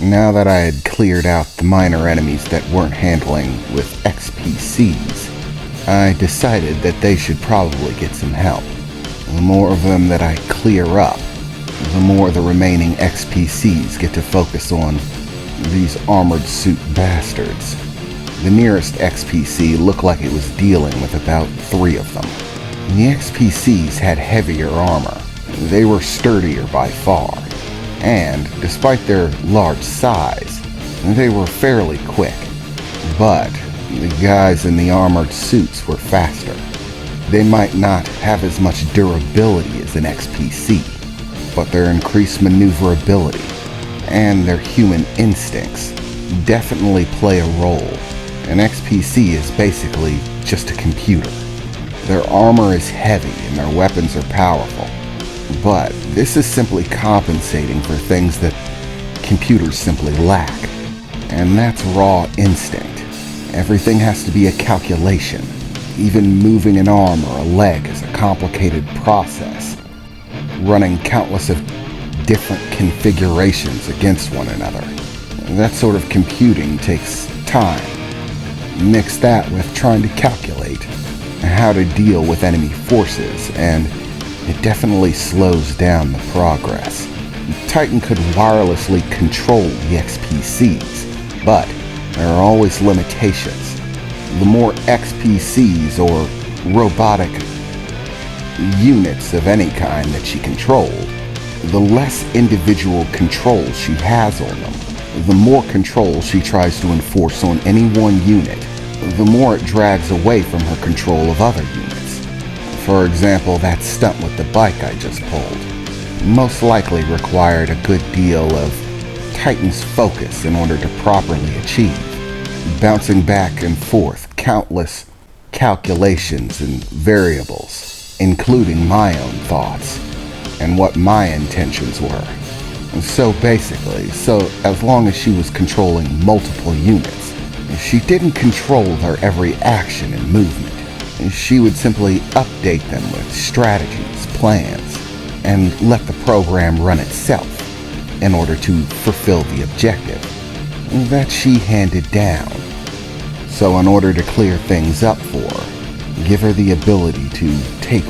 Now that I had cleared out the minor enemies that weren't handling with XPCs, I decided that they should probably get some help. The more of them that I clear up, the more the remaining XPCs get to focus on these armored suit bastards. The nearest XPC looked like it was dealing with about 3 of them. The XPCs had heavier armor. They were sturdier by far, and despite their large size, they were fairly quick. But the guys in the armored suits were faster. They might not have as much durability as an XPC, but their increased maneuverability and their human instincts definitely play a role. An XPC is basically just a computer. Their armor is heavy and their weapons are powerful, but this is simply compensating for things that computers simply lack, and that's raw instinct. Everything has to be a calculation. Even moving an arm or a leg is a complicated process, running countless of different configurations against one another. That sort of computing takes time. Mix that with trying to calculate how to deal with enemy forces, and it definitely slows down the progress. Titan could wirelessly control the XPCs, but there are always limitations. The more XPCs or robotic units of any kind that she controlled, the less individual control she has on them. The more control she tries to enforce on any one unit, the more it drags away from her control of other units. For example, that stunt with the bike I just pulled most likely required a good deal of Titan's focus in order to properly achieve, bouncing back and forth countless calculations and variables, including my own thoughts and what my intentions were. So basically, as long as she was controlling multiple units, she didn't control their every action and movement. She would simply update them with strategies, plans, and let the program run itself in order to fulfill the objective that she handed down. So in order to clear things up for her, give her the ability to take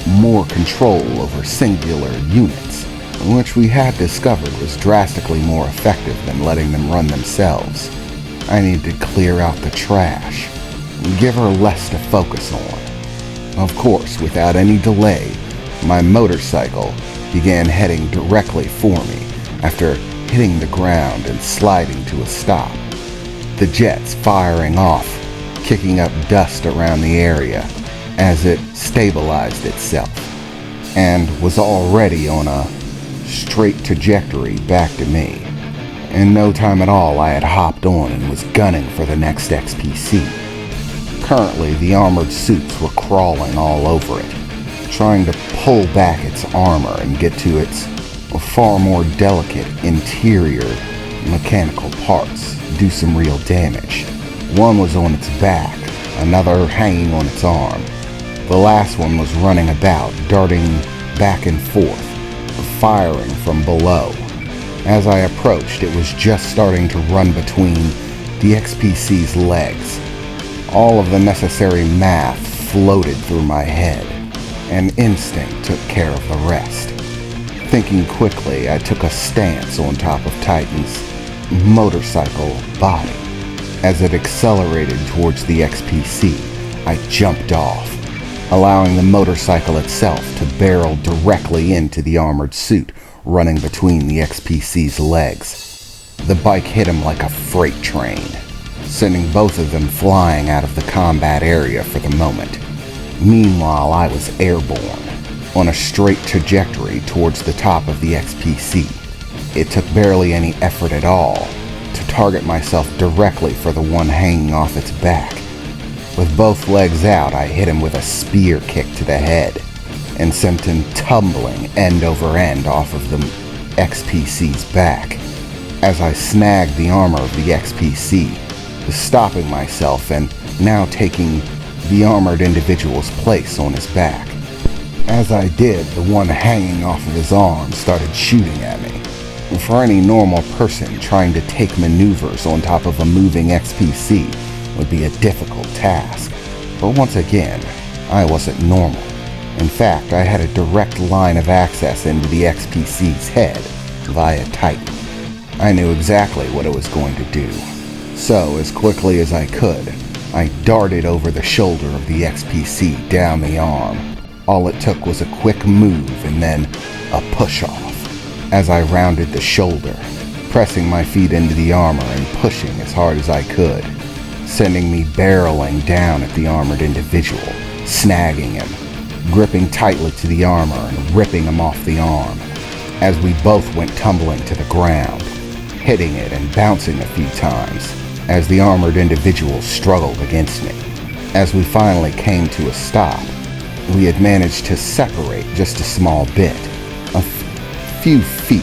more control over singular units, which we had discovered was drastically more effective than letting them run themselves. I needed to clear out the trash, give her less to focus on. Of course, without any delay, my motorcycle began heading directly for me after hitting the ground and sliding to a stop. The jets firing off, kicking up dust around the area as it stabilized itself, and was already on a straight trajectory back to me. In no time at all, I had hopped on and was gunning for the next XPC. Currently, the armored suits were crawling all over it, trying to pull back its armor and get to its far more delicate interior mechanical parts, do some real damage. One was on its back, another hanging on its arm. The last one was running about, darting back and forth, firing from below. As I approached, it was just starting to run between the XPC's legs. All of the necessary math floated through my head, and instinct took care of the rest. Thinking quickly, I took a stance on top of Titan's motorcycle body. As it accelerated towards the XPC, I jumped off, allowing the motorcycle itself to barrel directly into the armored suit running between the XPC's legs. The bike hit him like a freight train, sending both of them flying out of the combat area for the moment. Meanwhile, I was airborne, on a straight trajectory towards the top of the XPC. It took barely any effort at all to target myself directly for the one hanging off its back. With both legs out, I hit him with a spear kick to the head and sent him tumbling end over end off of the XPC's back. As I snagged the armor of the XPC, stopping myself and now taking the armored individual's place on his back. As I did, the one hanging off of his arm started shooting at me. For any normal person, trying to take maneuvers on top of a moving XPC would be a difficult task. But once again, I wasn't normal. In fact, I had a direct line of access into the XPC's head via Titan. I knew exactly what it was going to do. So, as quickly as I could, I darted over the shoulder of the XPC down the arm. All it took was a quick move and then a push-off. As I rounded the shoulder, pressing my feet into the armor and pushing as hard as I could, sending me barreling down at the armored individual, snagging him, gripping tightly to the armor and ripping him off the arm, as we both went tumbling to the ground, hitting it and bouncing a few times, as the armored individual struggled against me. As we finally came to a stop, we had managed to separate just a small bit. A few feet.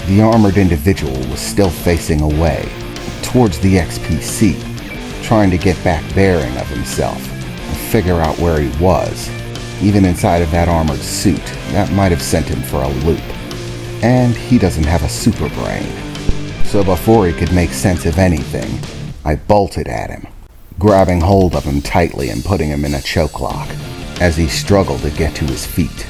The armored individual was still facing away, towards the XPC, trying to get back bearing of himself and figure out where he was. Even inside of that armored suit, that might have sent him for a loop. And he doesn't have a super brain. So before he could make sense of anything, I bolted at him, grabbing hold of him tightly and putting him in a choke lock as he struggled to get to his feet.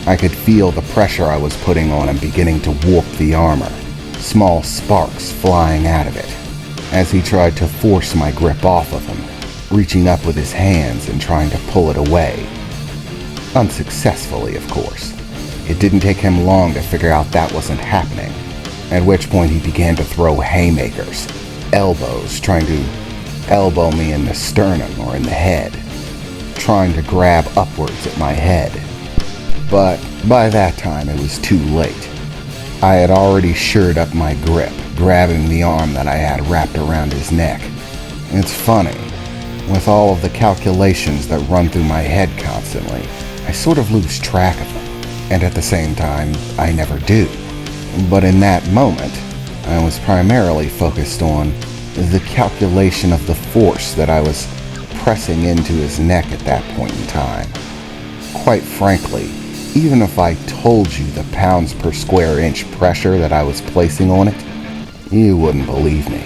I could feel the pressure I was putting on him beginning to warp the armor, small sparks flying out of it, as he tried to force my grip off of him, reaching up with his hands and trying to pull it away. Unsuccessfully, of course. It didn't take him long to figure out that wasn't happening, at which point he began to throw haymakers, elbows, trying to elbow me in the sternum or in the head, trying to grab upwards at my head. But by that time it was too late. I had already shored up my grip, grabbing the arm that I had wrapped around his neck. It's funny, with all of the calculations that run through my head constantly, I sort of lose track of them, and at the same time, I never do. But in that moment, I was primarily focused on the calculation of the force that I was pressing into his neck at that point in time. Quite frankly, even if I told you the pounds per square inch pressure that I was placing on it, you wouldn't believe me.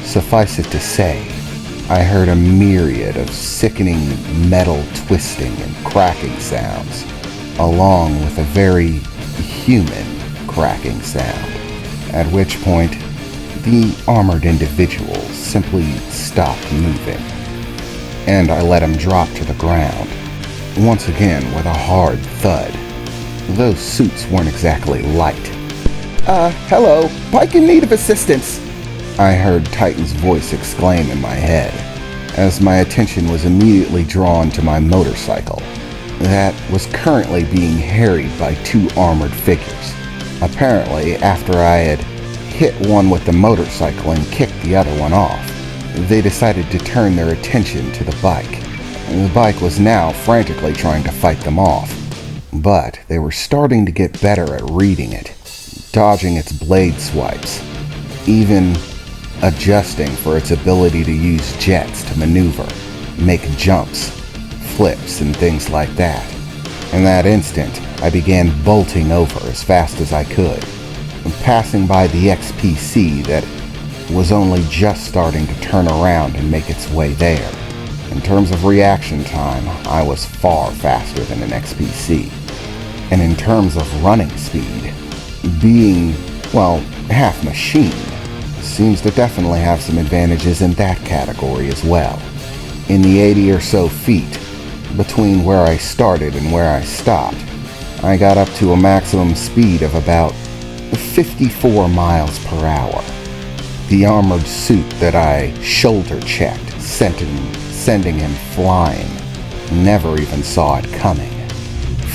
Suffice it to say, I heard a myriad of sickening metal twisting and cracking sounds, along with a very human cracking sound, at which point the armored individual simply stopped moving, and I let him drop to the ground, once again with a hard thud. Those suits weren't exactly light. Hello, Pike in need of assistance, I heard Titan's voice exclaim in my head, as my attention was immediately drawn to my motorcycle that was currently being harried by two armored figures. Apparently, after I had hit one with the motorcycle and kicked the other one off, they decided to turn their attention to the bike. The bike was now frantically trying to fight them off, but they were starting to get better at reading it, dodging its blade swipes, even adjusting for its ability to use jets to maneuver, make jumps, flips, and things like that. In that instant, I began bolting over as fast as I could, passing by the XPC that was only just starting to turn around and make its way there. In terms of reaction time, I was far faster than an XPC. And in terms of running speed, being, well, half machine, seems to definitely have some advantages in that category as well. In the 80 or so feet between where I started and where I stopped, I got up to a maximum speed of about 54 miles per hour. The armored suit that I shoulder-checked, sending him flying, never even saw it coming.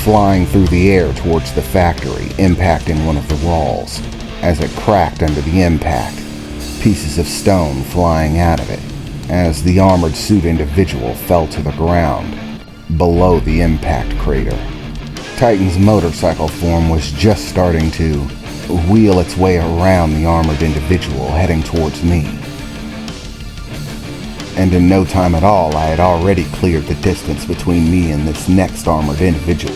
Flying through the air towards the factory, impacting one of the walls. As it cracked under the impact, pieces of stone flying out of it, as the armored suit individual fell to the ground, below the impact crater. Titan's motorcycle form was just starting to wheel its way around the armored individual heading towards me. And in no time at all, I had already cleared the distance between me and this next armored individual.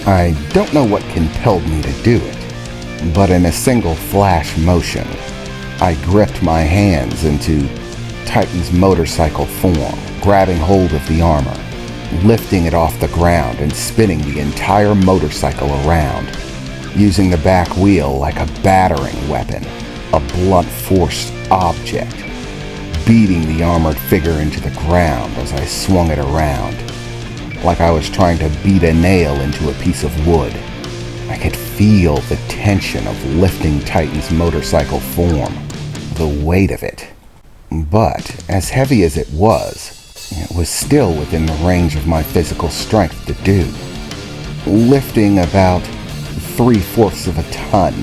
I don't know what compelled me to do it, but in a single flash motion, I gripped my hands into Titan's motorcycle form, grabbing hold of the armor, lifting it off the ground and spinning the entire motorcycle around, using the back wheel like a battering weapon, a blunt force object, beating the armored figure into the ground as I swung it around, like I was trying to beat a nail into a piece of wood. I could feel the tension of lifting Titan's motorcycle form, the weight of it. But as heavy as it was still within the range of my physical strength to do. Lifting about 3/4 of a ton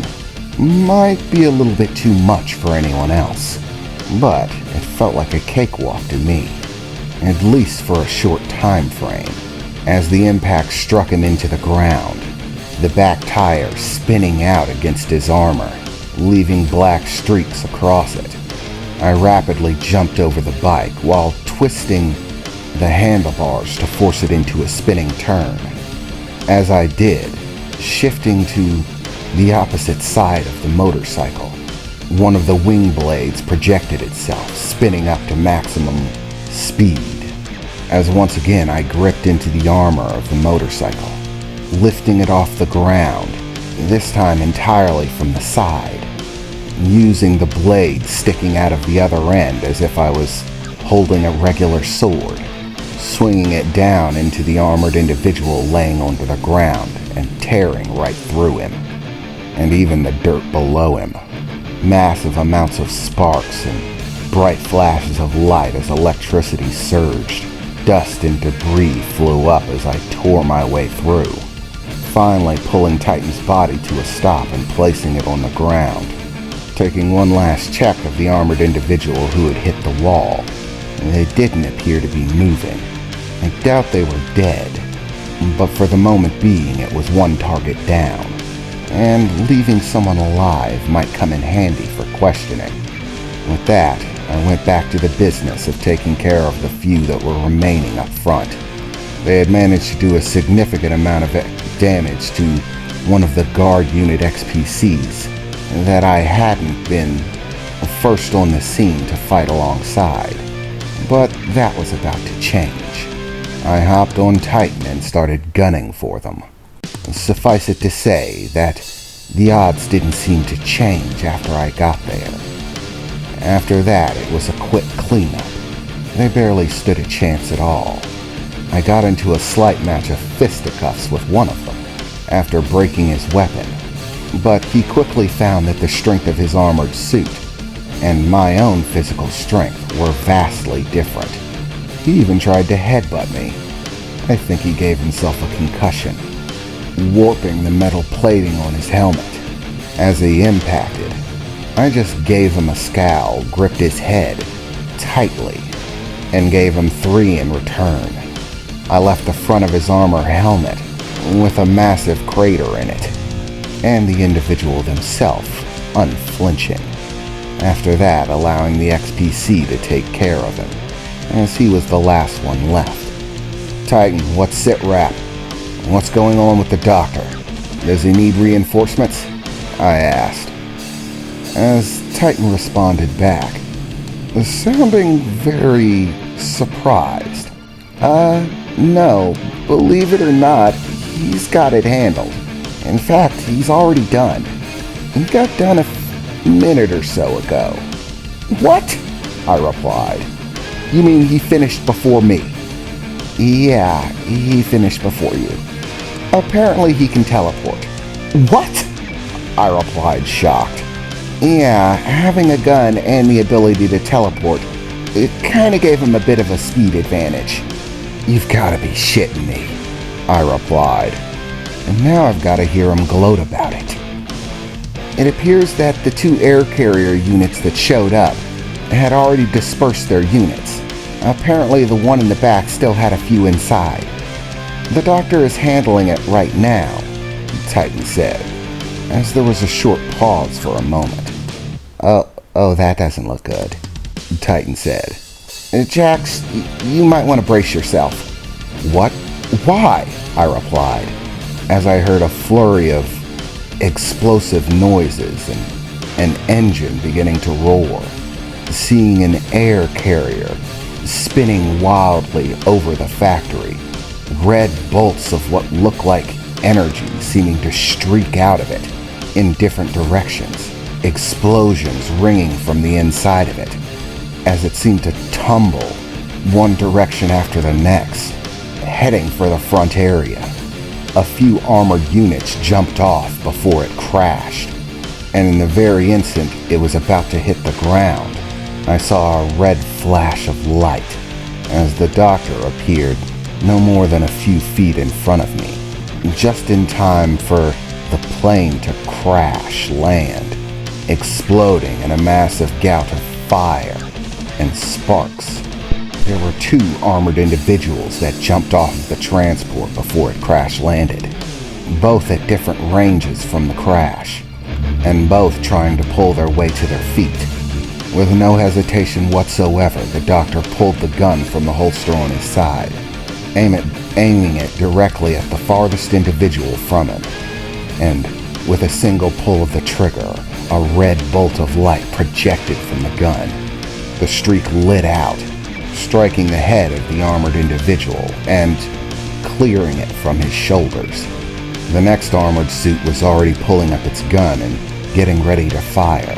might be a little bit too much for anyone else, but it felt like a cakewalk to me, at least for a short time frame. As the impact struck him into the ground, the back tire spinning out against his armor, leaving black streaks across it. I rapidly jumped over the bike while twisting the handlebars to force it into a spinning turn. As I did, shifting to the opposite side of the motorcycle, one of the wing blades projected itself, spinning up to maximum speed. As once again I gripped into the armor of the motorcycle, lifting it off the ground, this time entirely from the side, using the blade sticking out of the other end as if I was holding a regular sword, swinging it down into the armored individual laying onto the ground and tearing right through him, and even the dirt below him. Massive amounts of sparks and bright flashes of light as electricity surged. Dust and debris flew up as I tore my way through, finally pulling Titan's body to a stop and placing it on the ground. Taking one last check of the armored individual who had hit the wall, they didn't appear to be moving. I doubt they were dead, but for the moment being it was one target down, and leaving someone alive might come in handy for questioning. With that, I went back to the business of taking care of the few that were remaining up front. They had managed to do a significant amount of damage to one of the guard unit XPCs that I hadn't been first on the scene to fight alongside. But that was about to change. I hopped on Titan and started gunning for them. Suffice it to say that the odds didn't seem to change after I got there. After that, it was a quick cleanup. They barely stood a chance at all. I got into a slight match of fisticuffs with one of them after breaking his weapon, but he quickly found that the strength of his armored suit and my own physical strength were vastly different. He even tried to headbutt me. I think he gave himself a concussion, warping the metal plating on his helmet. As he impacted, I just gave him a scowl, gripped his head tightly, and gave him 3 in return. I left the front of his armor helmet with a massive crater in it, and the individual himself unflinching. After that, allowing the XPC to take care of him, as he was the last one left. Titan, what's sit-rap? What's going on with the doctor? Does he need reinforcements? I asked. As Titan responded back, sounding very surprised. No, believe it or not, he's got it handled. In fact, he's already done. He got done a minute or so ago. What? I replied. You mean he finished before me? Yeah, he finished before you. Apparently he can teleport. What? I replied, shocked. Yeah, having a gun and the ability to teleport, it kinda gave him a bit of a speed advantage. You've gotta be shitting me, I replied. And now I've gotta hear him gloat about it. It appears that the 2 air carrier units that showed up had already dispersed their units. Apparently the one in the back still had a few inside. The doctor is handling it right now, Titan said, as there was a short pause for a moment. Oh, that doesn't look good, Titan said. Jax, you might want to brace yourself. What? Why? I replied, as I heard a flurry of explosive noises and an engine beginning to roar, seeing an air carrier spinning wildly over the factory, red bolts of what looked like energy seeming to streak out of it in different directions, explosions ringing from the inside of it, as it seemed to tumble one direction after the next, heading for the front area. A few armored units jumped off before it crashed, and in the very instant it was about to hit the ground, I saw a red flash of light as the doctor appeared no more than a few feet in front of me, just in time for the plane to crash land, exploding in a massive gout of fire and sparks. There were 2 armored individuals that jumped off of the transport before it crash landed, both at different ranges from the crash, and both trying to pull their way to their feet. With no hesitation whatsoever, the doctor pulled the gun from the holster on his side, aiming it directly at the farthest individual from him, and with a single pull of the trigger, a red bolt of light projected from the gun. The streak lit out, striking the head of the armored individual and clearing it from his shoulders. The next armored suit was already pulling up its gun and getting ready to fire.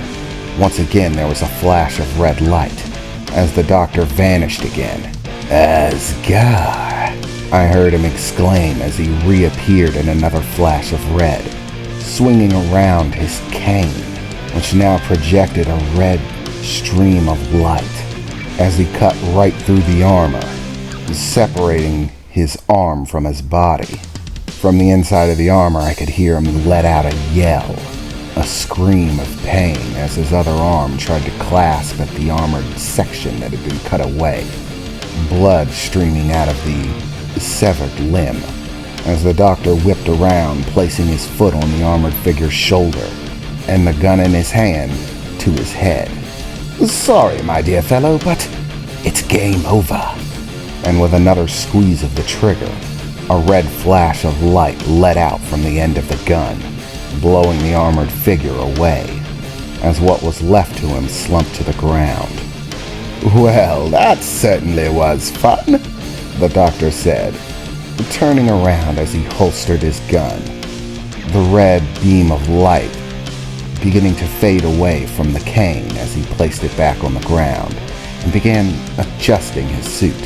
Once again, there was a flash of red light as the doctor vanished again. Asgard, I heard him exclaim as he reappeared in another flash of red, swinging around his cane, which now projected a red stream of light as he cut right through the armor, separating his arm from his body. From the inside of the armor, I could hear him let out a yell, a scream of pain as his other arm tried to clasp at the armored section that had been cut away, blood streaming out of the severed limb, as the doctor whipped around, placing his foot on the armored figure's shoulder and the gun in his hand to his head. Sorry, my dear fellow, but it's game over. And with another squeeze of the trigger, a red flash of light let out from the end of the gun, blowing the armored figure away, as what was left to him slumped to the ground. Well, that certainly was fun, the doctor said, turning around as he holstered his gun, the red beam of light beginning to fade away from the cane as he placed it back on the ground and began adjusting his suit.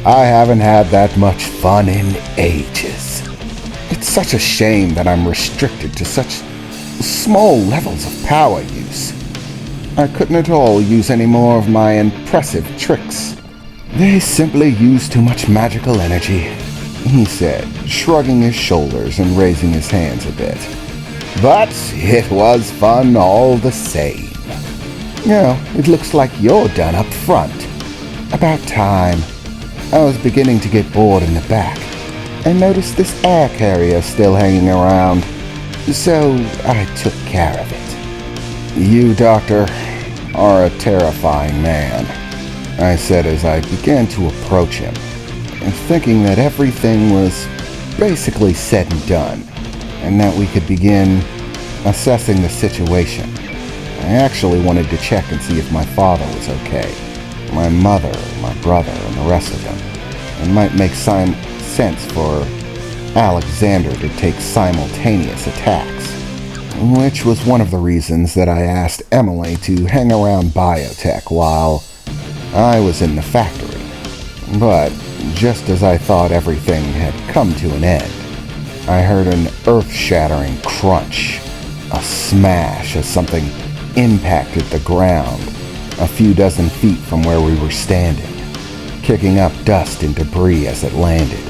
I haven't had that much fun in ages. It's such a shame that I'm restricted to such small levels of power use. I couldn't at all use any more of my impressive tricks. They simply use too much magical energy, he said, shrugging his shoulders and raising his hands a bit. But it was fun all the same. Now, it looks like you're done up front. About time. I was beginning to get bored in the back and noticed this air carrier still hanging around, so I took care of it. You, Doctor, are a terrifying man, I said as I began to approach him, and thinking that everything was basically said and done, and that we could begin assessing the situation. I actually wanted to check and see if my father was okay, my mother, my brother, and the rest of them. It might make sense for Alexander to take simultaneous attacks, which was one of the reasons that I asked Emily to hang around biotech while I was in the factory. But just as I thought everything had come to an end, I heard an earth-shattering crunch, a smash as something impacted the ground a few dozen feet from where we were standing, kicking up dust and debris as it landed,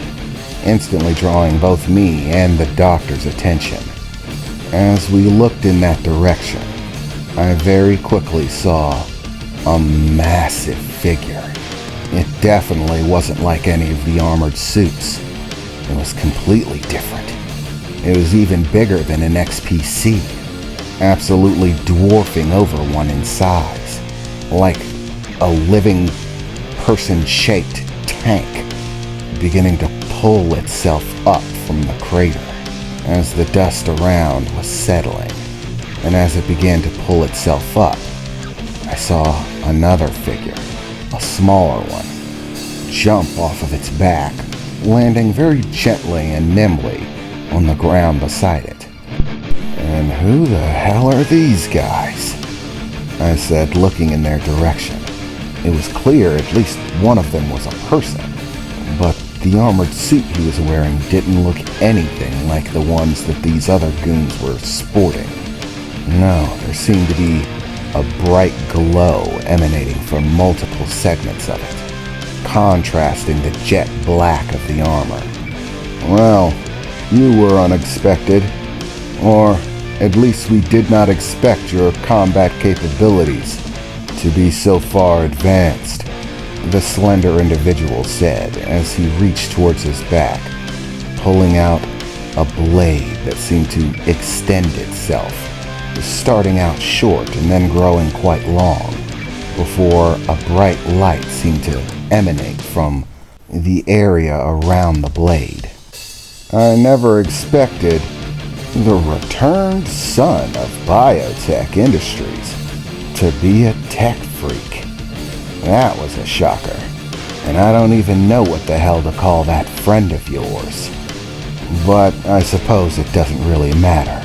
instantly drawing both me and the doctor's attention. As we looked in that direction, I very quickly saw a massive figure. It definitely wasn't like any of the armored suits. It was completely different. It was even bigger than an XPC, absolutely dwarfing over one in size, like a living person-shaped tank beginning to pull itself up from the crater as the dust around was settling, and as it began to pull itself up, I saw another figure, a smaller one, jump off of its back, landing very gently and nimbly on the ground beside it. "And who the hell are these guys?" I said, looking in their direction. It was clear at least one of them was a person, but the armored suit he was wearing didn't look anything like the ones that these other goons were sporting. No, there seemed to be a bright glow emanating from multiple segments of it, contrasting the jet black of the armor. "Well, you were unexpected, or at least we did not expect your combat capabilities to be so far advanced," the slender individual said as he reached towards his back, pulling out a blade that seemed to extend itself, starting out short and then growing quite long, before a bright light seemed to emanate from the area around the blade. "I never expected the returned son of biotech industries to be a tech freak. That was a shocker, and I don't even know what the hell to call that friend of yours. But I suppose it doesn't really matter.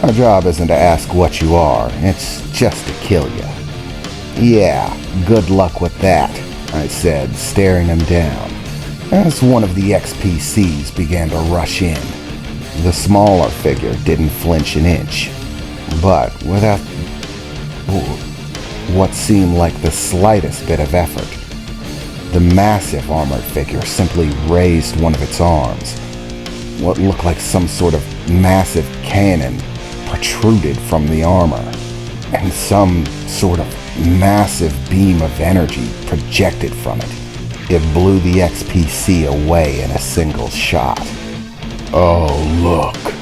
Our job isn't to ask what you are, it's just to kill you." "Yeah, good luck with that," I said, staring him down, as one of the XPCs began to rush in. The smaller figure didn't flinch an inch, but without what seemed like the slightest bit of effort, the massive armored figure simply raised one of its arms. What looked like some sort of massive cannon protruded from the armor, and some sort of massive beam of energy projected from it. It blew the XPC away in a single shot. "Oh, look.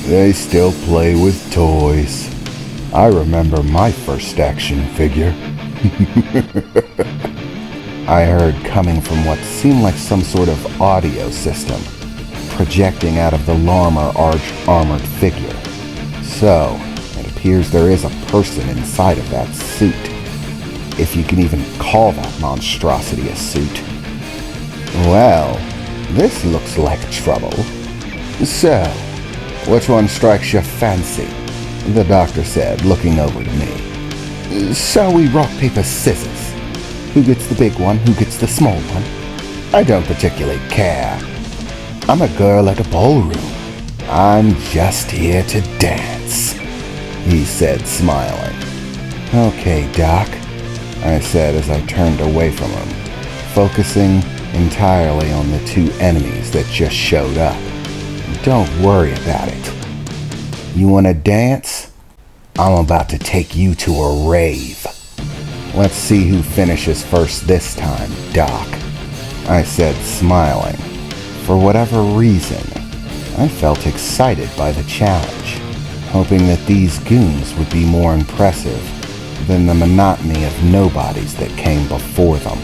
They still play with toys. I remember my first action figure." I heard coming from what seemed like some sort of audio system projecting out of the armored figure. So, it appears there is a person inside of that suit, if you can even call that monstrosity a suit. "Well, this looks like trouble. So, which one strikes your fancy?" the doctor said, looking over to me. "Shall we rock, paper, scissors? Who gets the big one, who gets the small one? I don't particularly care. I'm a girl at a ballroom. I'm just here to dance," he said, smiling. "Okay, Doc," I said as I turned away from him, focusing entirely on the two enemies that just showed up. "Don't worry about it. You want to dance? I'm about to take you to a rave. Let's see who finishes first this time, Doc," I said, smiling. For whatever reason, I felt excited by the challenge, hoping that these goons would be more impressive than the monotony of nobodies that came before them.